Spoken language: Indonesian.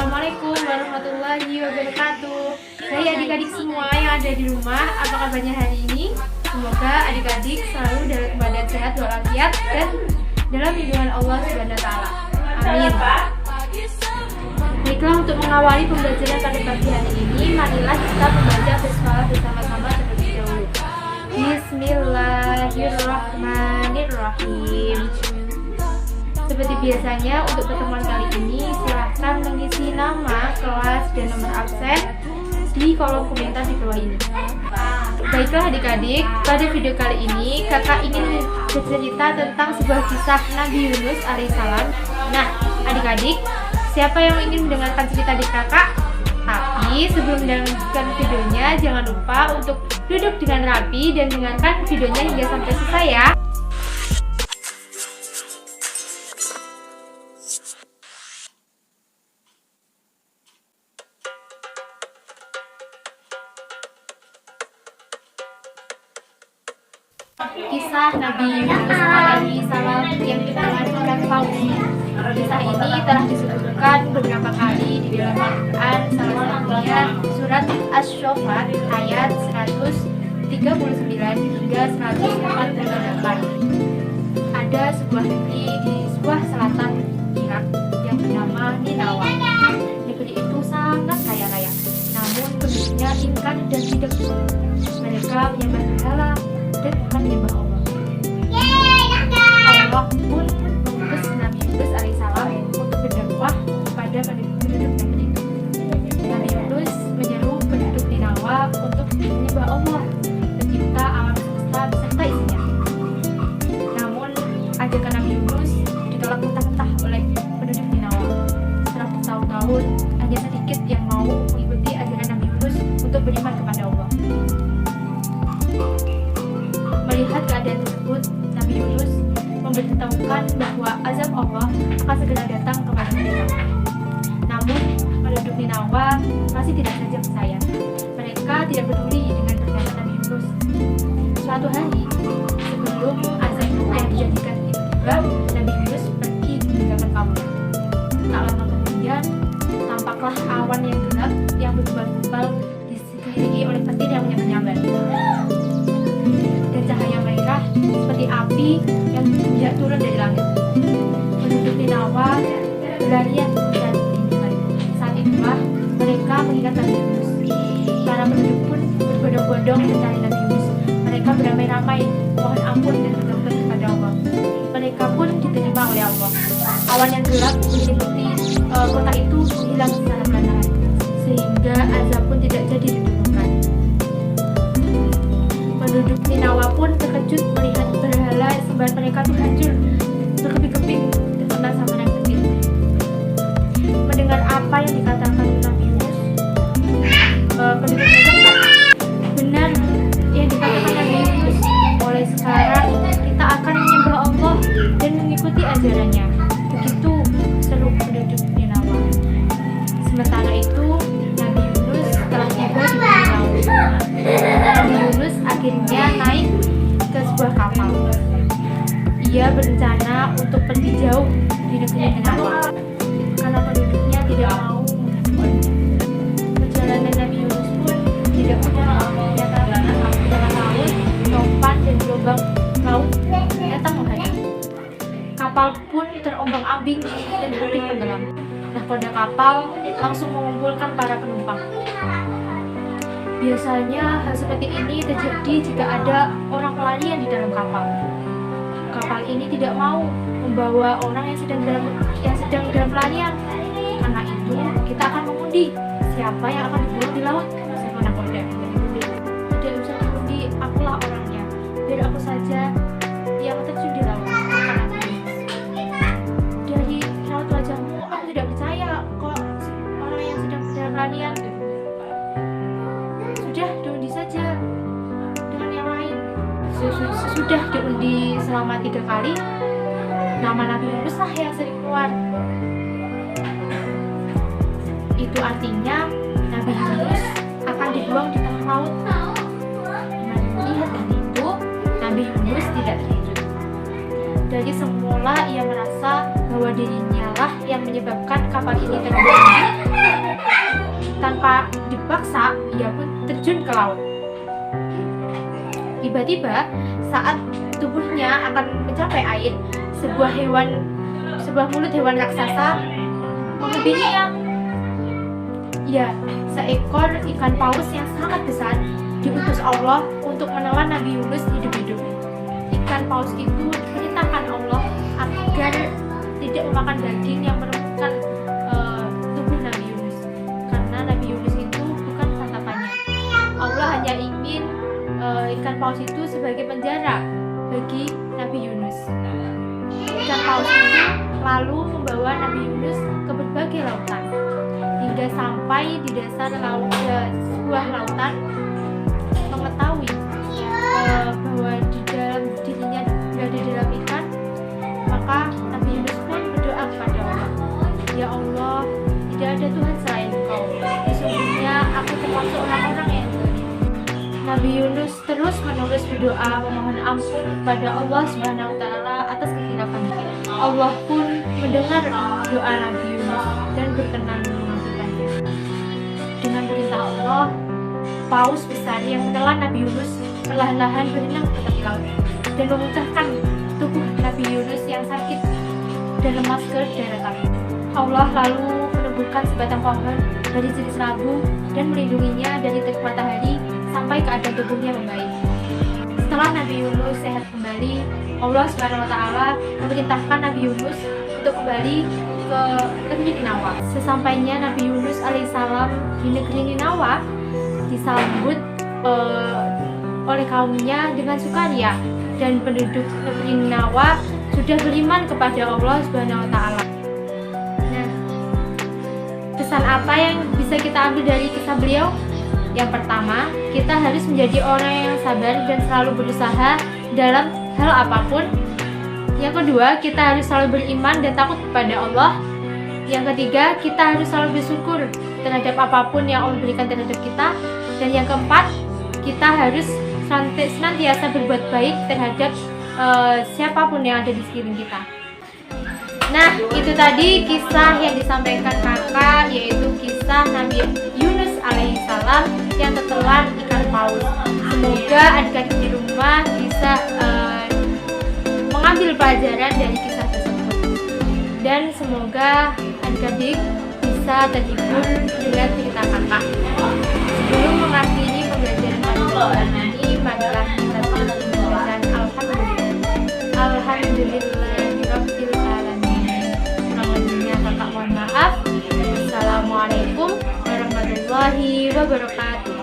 Assalamualaikum warahmatullahi wabarakatuh. Hai adik-adik semua yang ada di rumah, apa kabarnya hari ini? Semoga adik-adik selalu dalam keadaan sehat walafiat dan dalam lindungan Allah Subhanahu wa taala. Amin. Baiklah, untuk mengawali pembelajaran pada pagi hari ini, marilah kita membaca basmalah bersama-sama terlebih dahulu. Bismillahirrahmanirrahim. Seperti biasanya, untuk pertemuan kali ini silahkan mengisi nama, kelas, dan nomor absen di kolom komentar di bawah ini. Baiklah adik-adik, pada video kali ini kakak ingin bercerita tentang sebuah kisah Nabi Yunus alaihissalam. Nah adik-adik, siapa yang ingin mendengarkan cerita di kakak? Tapi sebelum mendengarkan videonya, jangan lupa untuk duduk dengan rapi dan dengarkan videonya hingga sampai selesai ya. Kisah Nabi Yunus alaihissalam yang dinamakan Fauzi. Kisah ini telah disebutkan beberapa kali di dalam Al-Quran, salah satunya surat Asy-Syaffat ayat 139 hingga 148. Ada sebuah negeri di sebuah selatan Irak yang bernama Ninawa. Negeri itu sangat kaya raya, namun penduduknya ingkar dan tidak bersih. Mereka menyembah berhala dan bukan menyembah Allah. Allah pun mengutus Nabi Yunus alaihissalam untuk berdakwah kepada penduduk negeri itu. Nabi Yunus menyeru penduduk Ninawa untuk menyembah Allah, pencipta alam semesta beserta isinya. Namun ajakan Nabi Yunus ditolak mentah-mentah oleh penduduk Ninawa. Setelah bertahun-tahun, hanya sedikit yang mau mengikuti ajaran Nabi Yunus untuk beriman kepada Allah. Melihat keadaan tersebut, Nabi Yunus memberitahukan bahwa azab Allah akan segera datang kepada mereka. Namun, penduduk Ninawa masih tidak saja percaya. Mereka tidak peduli dengan perkataan Nabi Yunus. Suatu hari, sebelum azab yang dijadikan itu tiba, Nabi Yunus pergi meninggalkan kaumnya. Tak lama kemudian, tampaklah awan yang gelap yang bertebal-tebal diselimuti oleh petir yang menyambar. Dan cahaya mereka seperti api yang tidak turun dari langit. Penduduk Ninawa berlarian dan meninggal. Saat itulah mereka mengingat Nabi Yunus. Para penduduk pun berbondong-bondong mencari Nabi Yunus. Mereka beramai-ramai mohon ampun dan bertobat kepada Allah. Mereka pun diterima oleh Allah. Awan yang gelap menyelimuti kota itu menghilang secara perlahan, sehingga azab pun tidak jadi diturunkan. Penduduk Ninawa pun terkejut melihat berhala sembahan mereka itu hancur berkeping-keping terkena sambaran yang kecil. Mendengar apa yang dikatakan Nabi Yunus, penduduk mereka benar yang dikatakan Nabi Yunus. Mulai sekarang kita akan menyembah Allah dan mengikuti ajarannya. Begitu seru penduduk Ninawa. Sementara itu Nabi Yunus telah tiba di tengah laut. Nabi Yunus akhirnya naik ke sebuah kapal. Ia berencana untuk pergi jauh di negeri Ninawa karena penduduknya tidak mau menghadapnya. Perjalanan Nabi Yunus pun tidak mudah, karena di tengah laut, topan dan gelombang laut datang menghadap. Kapal pun terombang-ambing dan hampir tenggelam. Nahkoda kapal langsung mengumpulkan para penumpang. Biasanya hal seperti ini terjadi jika ada orang pelarian di dalam kapal. Kapal ini tidak mau membawa orang yang sedang dalam pelarian. Karena itu kita akan mengundi siapa yang akan dibuang di laut. Siapa nahkoda? Tidak usah diundi, akulah orangnya. Biar aku saja yang terjun di laut. Dari raut wajahmu, aku tidak percaya kok orang yang sedang dalam pelarian. Sudah diundi saja dengan yang lain. Sesudah diundi selama 3 kali, nama Nabi Yunus lah yang sering keluar. Itu artinya Nabi Yunus akan dibuang di tengah laut. Dengan melihat itu, Nabi Yunus tidak terkejut. Dari semula ia merasa bahwa dirinya lah yang menyebabkan kapal ini terbalik tanpa dipaksa ia pun terjun ke laut. Tiba-tiba saat tubuhnya akan mencapai air, sebuah mulut hewan raksasa menghampirinya. Ya, seekor ikan paus yang sangat besar diutus Allah untuk menelan Nabi Yunus hidup-hidup. Ikan paus itu diperintahkan Allah agar tidak memakan daging yang meremukkan tubuh Nabi Yunus, karena Nabi Yunus itu bukan santapannya. Allah hanya ingin ikan paus itu sebagai penjara bagi Nabi Yunus. Ikan paus itu lalu membawa Nabi Yunus ke berbagai lautan, hingga sampai di dasar sebuah lautan, mengetahui bahwa di dalam dirinya berada dalam ikan. Maka Nabi Yunus pun berdoa kepada Allah, "Ya Allah, tidak ada Tuhan selain Engkau. Sesungguhnya aku termasuk orang-orang yang zalim." Nabi Yunus terus menerus berdoa memohon ampun kepada Allah Subhanahu wa taala atas kehilafannya. Allah pun mendengar doa Nabi Yunus dan berkenan mengambilkannya. Dengan perintah Allah, paus besar yang menelan Nabi Yunus perlahan-lahan berenang ke tepi laut dan memecahkan tubuh Nabi Yunus yang sakit dan lemas ke daratan. Allah lalu menumbuhkan sebatang pohon dari jenis labu dan melindunginya dari terik matahari sampai keadaan tubuhnya membaik. Setelah Nabi Yunus sehat kembali, Allah Subhanahu wa taala memerintahkan Nabi Yunus untuk kembali ke negeri Ninawa. Sesampainya Nabi Yunus alaihissalam di negeri Ninawa, disambut oleh kaumnya dengan sukaria, dan penduduk negeri Ninawa sudah beriman kepada Allah Subhanahu wa taala. Nah, pesan apa yang bisa kita ambil dari kisah beliau? Yang pertama, kita harus menjadi orang yang sabar dan selalu berusaha dalam hal apapun. Yang kedua, kita harus selalu beriman dan takut kepada Allah. Yang ketiga, kita harus selalu bersyukur terhadap apapun yang Allah berikan terhadap kita. Dan yang keempat, kita harus senantiasa berbuat baik terhadap siapapun yang ada di sekeliling kita. Nah, itu tadi kisah yang disampaikan kakak, yaitu kisah Nabi Yunus alaihissalam yang tertelan ikan paus. Semoga adik-adik di rumah bisa mengambil pelajaran dari kisah tersebut, dan semoga adik-adik bisa terhibur dengan cerita kakak. Sebelum mengakhiri pembelajaran Al-Quran ini, marilah kita bacaan Alhamdulillahirabbil alamin. Kurang lebihnya kakak mohon maaf. Assalamualaikum warahmatullahi wabarakatuh.